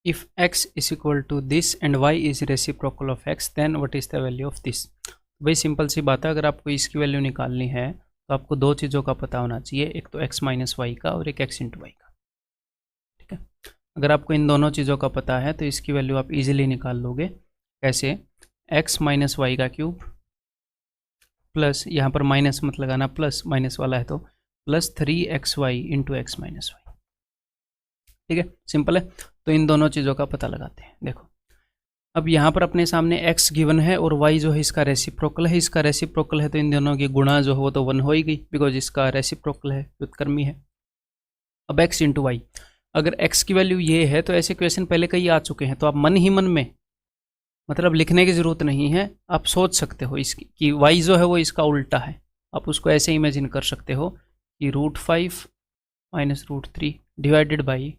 If x is equal to this and y is reciprocal of x then what is the value of this. भाई simple सी बात है, अगर आपको इसकी वैल्यू निकालनी है तो आपको दो चीज़ों का पता होना चाहिए, एक तो x माइनस वाई का और एक x इंटू वाई का। ठीक है, अगर आपको इन दोनों चीज़ों का पता है तो इसकी वैल्यू आप इजीली निकाल लोगे। कैसे? x माइनस वाई का क्यूब प्लस, यहाँ पर माइनस मत लगाना, प्लस माइनस वाला है तो plus 3xy into x minus y. ठीक है, सिंपल है। तो इन दोनों चीज़ों का पता लगाते हैं। देखो अब यहाँ पर अपने सामने x गिवन है और y जो है इसका रेसिप्रोकल है, इसका रेसिप्रोकल है तो इन दोनों की गुणा जो है वो तो 1 हो ही गई, बिकॉज इसका रेसिप्रोकल है, व्युत्क्रमी है। अब x इंटू वाई, अगर x की वैल्यू ये है तो ऐसे क्वेश्चन पहले कई आ चुके हैं, तो आप मन ही मन में, मतलब लिखने की ज़रूरत नहीं है, आप सोच सकते हो इसकी कि y जो है वो इसका उल्टा है। आप उसको ऐसे इमेजिन कर सकते हो कि √5 माइनस √3 डिवाइडेड बाई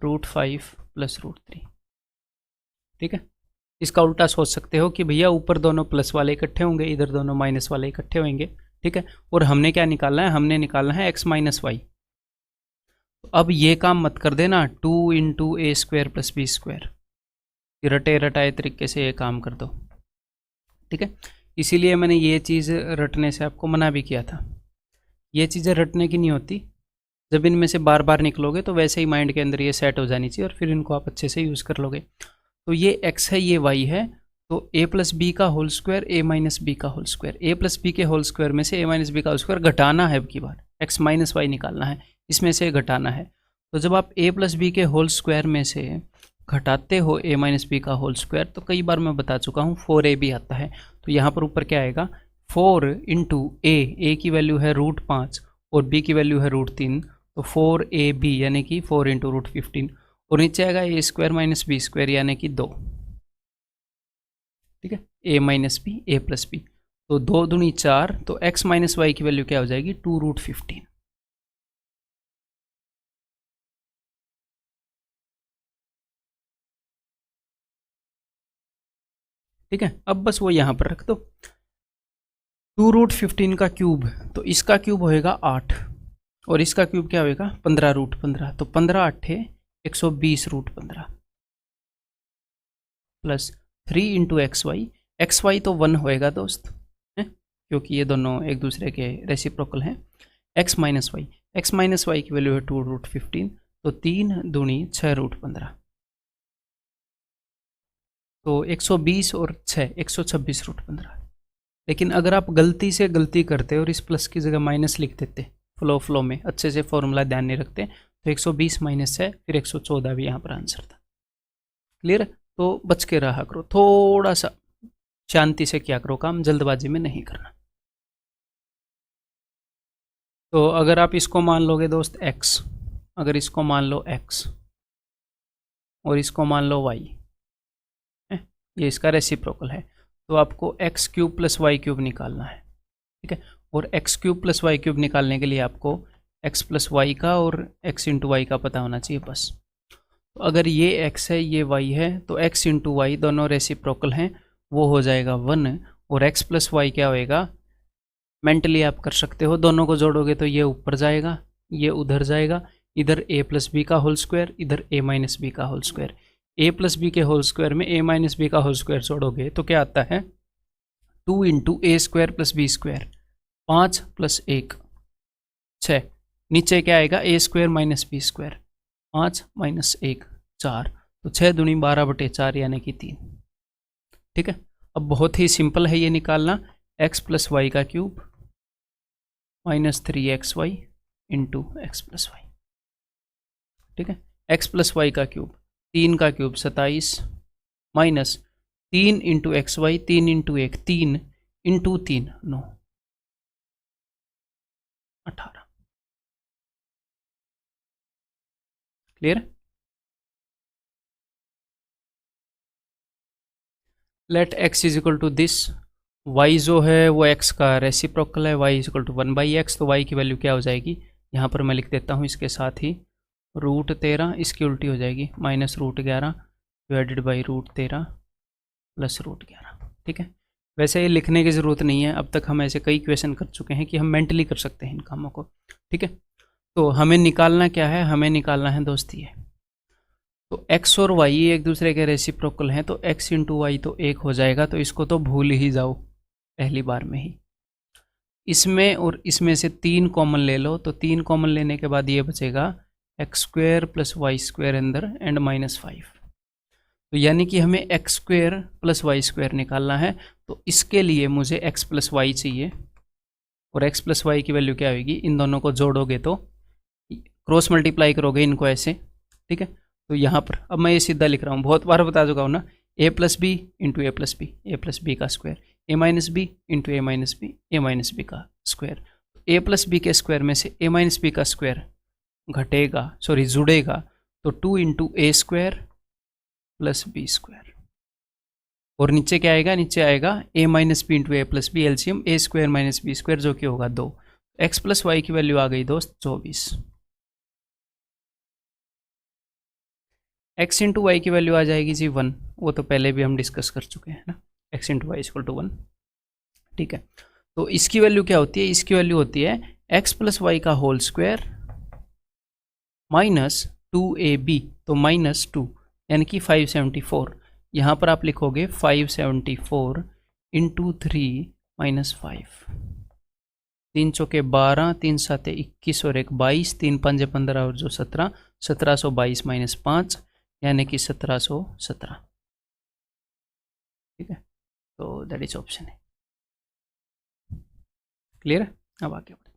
√5 प्लस √3। ठीक है, इसका उल्टा सोच सकते हो कि भैया ऊपर दोनों प्लस वाले इकट्ठे होंगे, इधर दोनों माइनस वाले इकट्ठे होंगे। ठीक है, और हमने क्या निकालना है? हमने निकालना है x माइनस वाई। तो अब ये काम मत कर देना 2 इंटू ए स्क्वायर प्लस बी स्क्वायर, रटे रटाए तरीके से ये काम कर दो। ठीक है, इसीलिए मैंने ये चीज़ रटने से आपको मना भी किया था। ये चीज़ें रटने की नहीं होती, जब इनमें से बार बार निकलोगे तो वैसे ही माइंड के अंदर ये सेट हो जानी चाहिए और फिर इनको आप अच्छे से यूज़ कर लोगे। तो ये x है, ये y है, तो a प्लस बी का whole square a minus B का whole square, a plus B के होल स्क्वायर में से a माइनस बी का होल स्क्वायर घटाना है, अब की बार x माइनस वाई निकालना है, इसमें से घटाना है। तो जब आप a प्लस बी के होल स्क्वायर में से घटाते हो a माइनस बी का होल स्क्वायर, तो कई बार मैं बता चुका हूँ 4a भी आता है। तो यहाँ पर ऊपर क्या आएगा? 4 इंटू a की वैल्यू है √5 और b की वैल्यू है √3, तो 4ab यानी कि 4 इंटू √15, और नीचे आएगा a square minus B square यानी कि 2। ठीक है, a minus b a plus b, तो 2 दूनी 4, तो x माइनस वाई की वैल्यू क्या हो जाएगी? 2√15। ठीक है, अब बस वो यहाँ पर रख दो 2√15 का क्यूब, तो इसका क्यूब होएगा 8 और इसका क्यूब क्या होएगा? 15√15, तो 15 8 120√15 प्लस 3 इंटू एक्स वाई तो 1 होएगा दोस्त है, क्योंकि ये दोनों एक दूसरे के रेसिप्रोकल हैं। x माइनस वाई की वैल्यू है 2√15, तो 3 दूनी 6√15, तो 120 और 6 126√15। लेकिन अगर आप गलती से गलती करते और इस प्लस की जगह माइनस लिख देते, फ्लो में अच्छे से फॉर्मूला ध्यान नहीं रखते, तो 120 माइनस 6 फिर 114 भी यहाँ पर आंसर था। क्लियर? तो बच के रहा करो, थोड़ा सा शांति से किया करो काम, जल्दबाजी में नहीं करना। तो अगर आप इसको मान लोगे दोस्त x, अगर इसको मान लो x और इसको मान लो y, ये इसका रेसिप्रोकल है, तो आपको x cube plus y cube निकालना है। ठीक है, और x cube plus y cube निकालने के लिए आपको x प्लस वाई का और x इंटू वाई का पता होना चाहिए बस। तो अगर ये x है ये y है, तो x इंटू वाई दोनों रेसिप्रोकल हैं, वो हो जाएगा 1, और x प्लस वाई क्या होएगा? मेंटली आप कर सकते हो, दोनों को जोड़ोगे तो ये ऊपर जाएगा, ये उधर जाएगा, इधर a प्लस बी का होल स्क्वायर, इधर a माइनस बी का whole square. a plus B के होल स्क्वायर में a माइनस बी का होल स्क्वायर जोड़ोगे तो क्या आता है? 2 इंटू ए square plus B square, 5 plus 1 6, नीचे क्या आएगा? a square minus B square, 5 minus 1 4, तो 6 दूनी 12/4 यानी कि 3। ठीक है, अब बहुत ही सिंपल है ये निकालना, x प्लस वाई का cube minus 3xy into x plus y. ठीक है, x प्लस वाई का क्यूब, 3 का cube 27 minus 3 into x y, 3 into 1 3 into 3 9 18। Clear? Let x is equal to this, y जो है वो x का रेसिप्रोकल है, y is equal to 1/x, तो y की वैल्यू क्या हो जाएगी? यहाँ पर मैं लिख देता हूँ इसके साथ ही √13, इसकी उल्टी हो जाएगी माइनस √11 डिवाइडेड बाई √13 प्लस √11। ठीक है, वैसे ये लिखने की ज़रूरत नहीं है, अब तक हम ऐसे कई क्वेश्चन कर चुके हैं कि हम मेंटली कर सकते हैं इन कामों को। ठीक है, तो हमें निकालना क्या है? हमें निकालना है दोस्त ये तो x और y एक दूसरे के रेसिप्रोकल हैं, तो x इंटू वाई तो 1 हो जाएगा, तो इसको तो भूल ही जाओ पहली बार में ही। इसमें और इसमें से 3 कॉमन ले लो, तो 3 कॉमन लेने के बाद ये बचेगा x square plus y square अंदर एंड -5। तो यानी कि हमें x square plus y square निकालना है, तो इसके लिए मुझे x प्लस वाई चाहिए, और x प्लस वाई की वैल्यू क्या होगी, इन दोनों को जोड़ोगे तो क्रॉस मल्टीप्लाई करोगे इनको ऐसे, ठीक है। तो यहाँ पर अब मैं ये सीधा लिख रहा हूँ, बहुत बार बता चुका हूँ ना, a plus b into a plus b, a plus B का square, a minus b into a minus b, a minus B का स्क्वायर। ए प्लस बी के स्क्वायर में से ए माइनस बी का स्क्वायर घटेगा, सॉरी जुड़ेगा, तो 2 into ए square plus B square, और नीचे क्या आएगा, नीचे आएगा a minus b into a plus b, LCM a square minus B square, जो कि होगा 2। एक्स प्लस वाई की वैल्यू आ गई दोस्त 24। एक्स इंटू वाई की वैल्यू आ जाएगी जी 1, वो तो पहले भी हम डिस्कस कर चुके हैं ना, x into y equal to 1, ठीक है। तो इसकी वैल्यू क्या होती है, इसकी वैल्यू होती है एक्स प्लस वाई का होल स्क्वायर माइनस 2ab, तो -2 यानी कि 574। यहाँ पर आप लिखोगे 574 इंटू 3 माइनस 5, 3 चौके 12, 3 साते 21 और 1 22, 3 पंजे 15 और जो 17, 1722 माइनस 5 यानी कि 1717, ठीक है। तो दैट इज ऑप्शन है। क्लियर है? अब आगे बढ़ते हैं।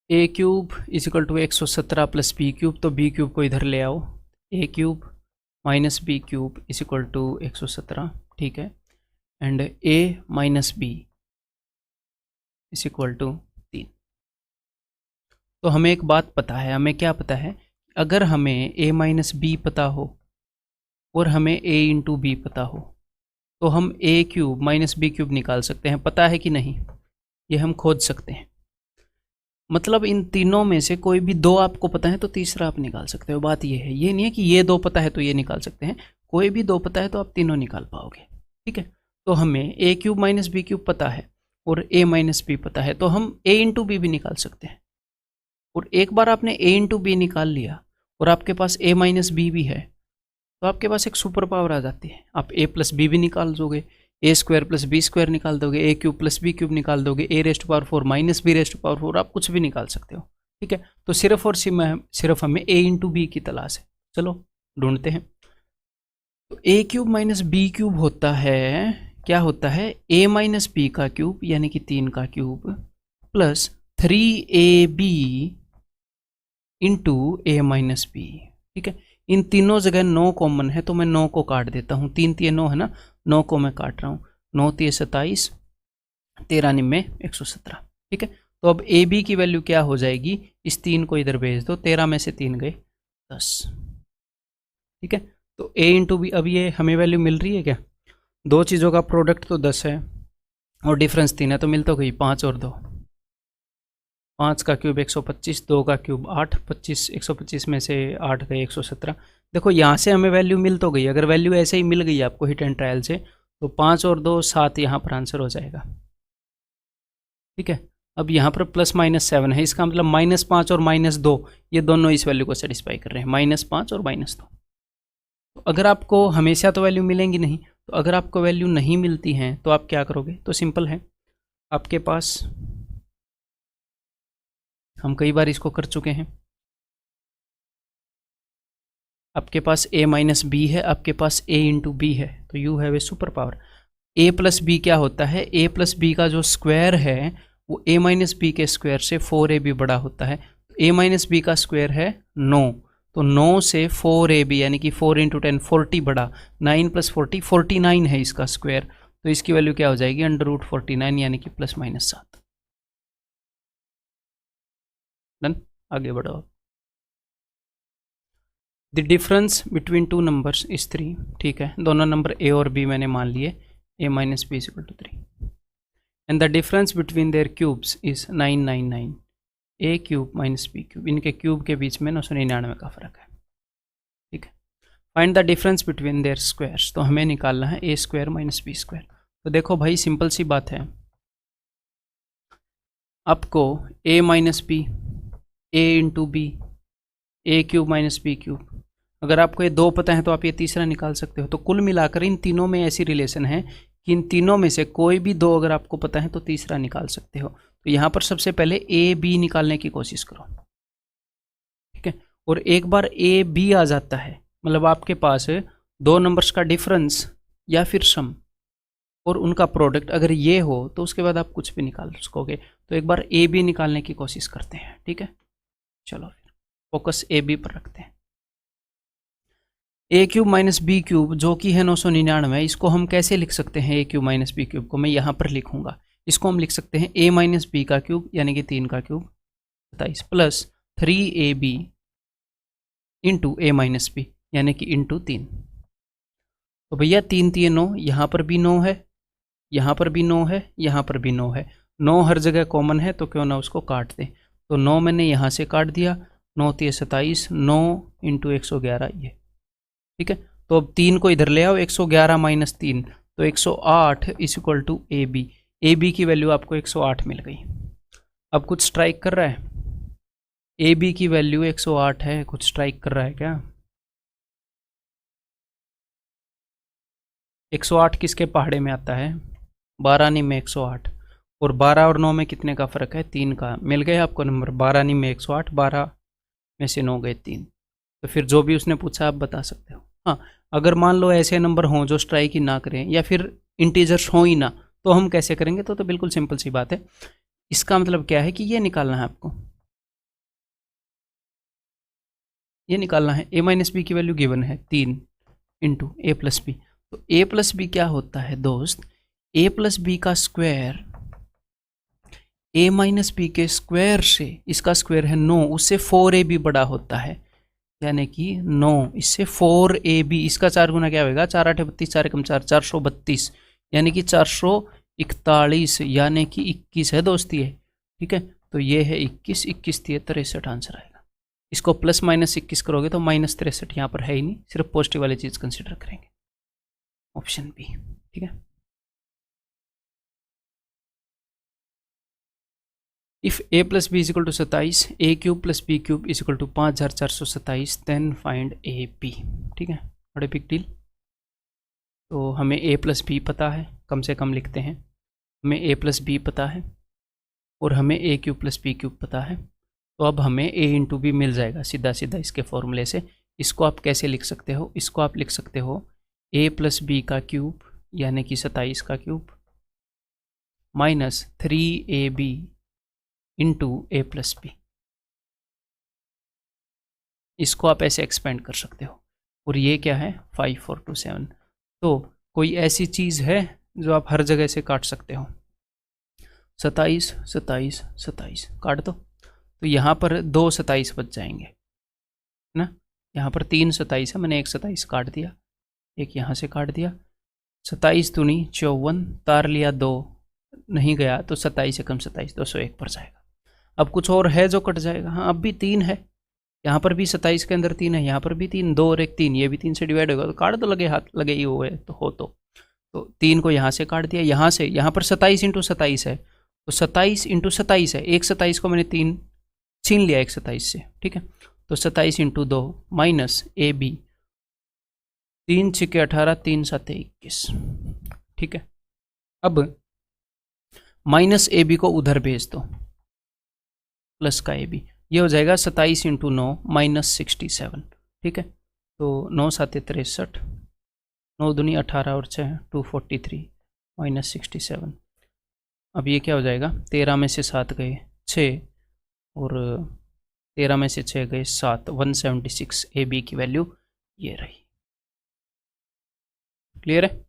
A cube is equal to 117 plus B cube, तो बी क्यूब को इधर ले आओ, A cube minus B cube is equal to 117, ठीक है, and A minus B is equal to 3। तो हमें एक बात पता है, हमें क्या पता है, अगर हमें a माइनस बी पता हो और हमें a इंटू बी पता हो, तो हम a cube minus B cube निकाल सकते हैं। पता है कि नहीं, ये हम खोज सकते हैं। मतलब इन तीनों में से कोई भी 2 आपको पता है तो तीसरा आप निकाल सकते हो। बात ये है, ये नहीं है कि ये 2 पता है तो ये निकाल सकते हैं, कोई भी 2 पता है तो आप तीनों निकाल पाओगे, ठीक है। तो हमें a cube minus B cube पता है और a माइनस बी पता है, तो हम a इंटू बी भी निकाल सकते हैं। और एक बार आपने a इंटू बी निकाल लिया और आपके पास a माइनस बी भी है, तो आपके पास एक सुपर पावर आ जाती है। आप a प्लस बी भी निकाल दोगे, A square plus B square निकाल दोगे, A cube plus B cube निकाल दोगे, A raised power 4 minus B raised power 4, आप कुछ भी निकाल सकते हो, ठीक है। तो सिर्फ और सिर्फ हमें a इंटू बी की तलाश है। चलो ढूंढते हैं। तो a cube minus B cube होता है, क्या होता है, a माइनस बी का क्यूब यानी कि 3 का cube plus 3ab into a minus b, ठीक है। इन तीनों जगह 9 कॉमन है, तो मैं 9 को काट देता हूँ, 3 3 9 है ना, 9 को मैं काट रहा हूँ, 9 3 27, 13 9 117, ठीक है। तो अब ए बी की वैल्यू क्या हो जाएगी, इस 3 को इधर भेज दो, 13 में से 3 गए 10, ठीक है। तो a इंटू बी, अब ये हमें वैल्यू मिल रही है क्या, दो चीज़ों का प्रोडक्ट तो 10 है और डिफरेंस 3 है, तो मिल तो गई 5 और 2, 5 का क्यूब 125, 2 का क्यूब 8, 25 125 में से 8 गए 117। देखो यहाँ से हमें वैल्यू मिल तो गई, अगर वैल्यू ऐसे ही मिल गई आपको हिट एंड ट्रायल से, तो 5 और 2 7 यहाँ पर आंसर हो जाएगा, ठीक है। अब यहाँ पर प्लस माइनस 7 है, इसका मतलब -5 और -2 ये दोनों इस वैल्यू को सेटिस्फाई कर रहे हैं, -5 और -2। तो अगर आपको हमेशा तो वैल्यू मिलेंगी नहीं, तो अगर आपको वैल्यू नहीं मिलती हैं तो आप क्या करोगे, तो सिंपल है, आपके पास, हम कई बार इसको कर चुके हैं, आपके पास a माइनस बी है, आपके पास a इंटू बी है, तो you have a super power. a plus b क्या होता है, a प्लस बी का जो स्क्वायर है वो a माइनस बी के स्क्वायर से 4ab बड़ा होता है। तो a माइनस बी का स्क्वायर है 9, तो 9 से 4ab यानी कि 4 इंटू 10 40 बड़ा, 9 प्लस 40 49 है इसका स्क्वायर, तो इसकी वैल्यू क्या हो जाएगी, √49 यानी कि +7। डन, आगे बढ़ो। The difference between 2 numbers is 3, ठीक है, दोनों नंबर a और b मैंने मान लिए, a minus b equal to 3, and the difference between their cubes is 999, a cube minus B cube, इनके क्यूब के बीच में 999 का फर्क है, ठीक है। Find the difference between their squares, तो हमें निकालना है a square minus B square. तो देखो भाई सिंपल सी बात है, आपको a minus b, a into b a cube minus B cube. अगर आपको ये दो पता है तो आप ये तीसरा निकाल सकते हो। तो कुल मिलाकर इन तीनों में ऐसी रिलेशन है कि इन तीनों में से कोई भी दो अगर आपको पता है तो तीसरा निकाल सकते हो। तो यहाँ पर सबसे पहले ए बी निकालने की कोशिश करो, ठीक है। और एक बार ए बी आ जाता है, मतलब आपके पास दो नंबर्स का डिफरेंस या फिर सम और उनका प्रोडक्ट अगर ये हो तो उसके बाद आप कुछ भी निकाल सकोगे। तो एक बार ए बी निकालने की कोशिश करते हैं, ठीक है। चलो फिर फोकस ए बी पर रखते हैं। A cube minus B cube जो कि है 999, इसको हम कैसे लिख सकते हैं? A cube minus B cube को मैं यहाँ पर लिखूंगा। इसको हम लिख सकते हैं ए माइनस बी का क्यूब यानी कि 3 का cube 27 plus 3ab into a minus B यानी कि इंटू 3। तो भैया 3 3 9, यहाँ पर भी 9 है, यहाँ पर भी 9 है, यहाँ पर भी 9 है। 9 हर जगह कॉमन है तो क्यों ना उसको काट दें। तो 9 मैंने यहाँ से काट दिया, 9 3 27, 9 इंटू 111 ये, ठीक है। तो अब 3 को इधर ले आओ, 111 माइनस 3 तो 108 is equal to a b. A b की वैल्यू आपको 108 मिल गई। अब कुछ स्ट्राइक कर रहा है? ए बी की वैल्यू 108 है, कुछ स्ट्राइक कर रहा है क्या? 108 किसके पहाड़े में आता है? 12 में 108। और 12 और 9 में कितने का फ़र्क है? 3 का। मिल गया आपको नंबर। 12 में 108, 12 में से 9 गए 3। तो फिर जो भी उसने पूछा आप बता सकते हो। हाँ, अगर मान लो ऐसे नंबर हों जो स्ट्राइक ही ना करें या फिर इंटीजर्स हों ही ना, तो हम कैसे करेंगे? तो बिल्कुल सिंपल सी बात है। इसका मतलब क्या है कि ये निकालना है आपको, ये निकालना है। ए माइनस बी की वैल्यू गिवन है 3 इंटू ए प्लस बी। तो ए प्लस बी क्या होता है दोस्त? ए प्लस बी का स्क्वायर ए माइनस बी के स्क्वायर से, इसका स्क्वायर है 9, उससे 4ab बड़ा होता है, यानी कि 9 इससे 4ab। इसका 4 गुना क्या होगा? 4 8 32, 4 एकम 4, 432 यानी कि 441 यानी कि 21 है दोस्त ये, ठीक है। तो ये है 21, 21 थी 63 आंसर आएगा। इसको प्लस माइनस 21 करोगे तो माइनस 63 यहाँ पर है ही नहीं, सिर्फ पॉजिटिव वाली चीज़ कंसिडर करेंगे। ऑप्शन बी, ठीक है। If a plus b is equal to 27, a cube plus B cube is equal to 5427, then find a b, ठीक है। बड़े बिग डील। तो हमें ए प्लस बी पता है, कम से कम लिखते हैं। हमें ए प्लस बी पता है और हमें ए क्यूब प्लस बी क्यूब पता है। तो अब हमें ए इंटू बी मिल जाएगा सीधा सीधा इसके फॉर्मूले से। इसको आप कैसे लिख सकते हो? इसको आप लिख सकते हो ए प्लस बी का क्यूब यानी कि 27 का cube minus 3ab into a plus B. इसको आप ऐसे एक्सपेंड कर सकते हो। और ये क्या है? 5 4 2 7। तो कोई ऐसी चीज़ है जो आप हर जगह से काट सकते हो? 27 27 27 काट दो, तो यहाँ पर 2 27 बच जाएंगे, है ना। यहाँ पर 3 27 है, मैंने एक 27 काट दिया, एक यहाँ से काट दिया। 27 दूनी 54, तार लिया 2 नहीं गया तो 27 एकम 27, 201 पर जाएगा। अब कुछ और है जो कट जाएगा? हाँ, अब भी 3 है, यहाँ पर भी 27 के अंदर 3 है, यहाँ पर भी 3, 2 और 1 3, ये भी 3 से डिवाइड होगा तो काट दो, लगे हाथ लगे ही हुए तो हो। तो 3 को यहाँ से काट दिया, यहाँ से, यहाँ पर 27 इंटू 27 है तो 27 इंटू 27 है, एक 27 को मैंने 3 छीन लिया एक 27 से, ठीक है। तो 27 इंटू 2 माइनस ए बी, 3 6 18, 3 7 21, ठीक है। अब माइनस ए बी को उधर भेज दो, प्लस का ए बी, ये हो जाएगा 27 इंटू 9 माइनस 67, ठीक है। तो 9 7 63, 9 दूनी 18 और 6 243 माइनस 67। अब ये क्या हो जाएगा? 13 में से 7 गए 6 और 13 में से 6 गए 7, 176 ए बी की वैल्यू ये रही। क्लियर है?